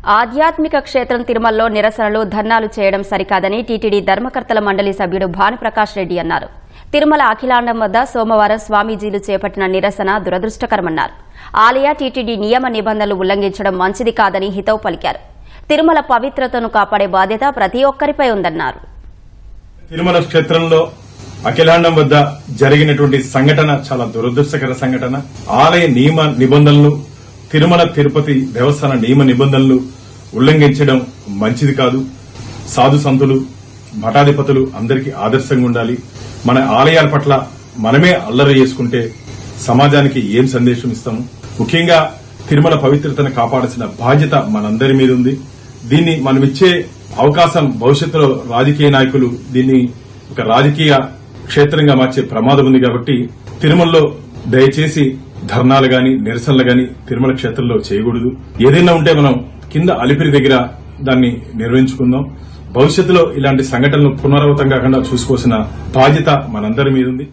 ఆధ్యాత్మిక క్షేత్రం తిరుమలలో నిరసనలు ధర్నాలు చేయడం సరికాదని టీటీడీ ధర్మకర్తల మండలి సభ్యుడు భానుప్రకాష్ రెడ్డి అన్నారు. తిరుమల అఖిలాండం వద్ద సోమవారం స్వామీజీలు చేపట్టిన నిరసన దురదృష్టకరమన్నారు. ఆలయ టీటీడీ నియమ నిబంధనలు ఉల్లంఘించడం మంచిది కాదని హితవు పలికారు. తిరుమల పవిత్రతను కాపాడే బాధ్యత ప్రతి ఒక్కరిపై ఉందన్నారు. తిరుమల క్షేత్రంలో అఖిలాండం వద్ద జరిగినటువంటి సంఘటన చాలా దురదృష్టకర సంఘటన. ఆలయ నియమ నిబంధనలు, తిరుమల తిరుపతి దేవస్థాన నియమ నిబంధనలు ఉల్లంఘించడం మంచిది కాదు. సాధు సంతులు, మఠాధిపతులు అందరికీ ఆదర్శంగా ఉండాలి. మన ఆలయాల పట్ల మనమే అల్లరి చేసుకుంటే సమాజానికి ఏం సందేశం ఇస్తాము? ముఖ్యంగా తిరుమల పవిత్రతను కాపాడాల్సిన బాధ్యత మనందరి మీద ఉంది. దీన్ని మనమిచ్చే అవకాశం భవిష్యత్తులో రాజకీయ నాయకులు దీన్ని ఒక రాజకీయ క్షేత్రంగా మార్చే ప్రమాదం ఉంది. కాబట్టి తిరుమలలో దయచేసి ధర్నాలు గాని నిరసనలు గాని తిరుమల క్షేత్రంలో చేయకూడదు. ఏదైనా ఉంటే మనం కింద అలిపిరి దగ్గర దాన్ని నిర్వహించుకుందాం. భవిష్యత్తులో ఇలాంటి సంఘటనలు పునరావృతం కాకుండా చూసుకోవాల్సిన బాధ్యత మనందరి మీద ఉంది.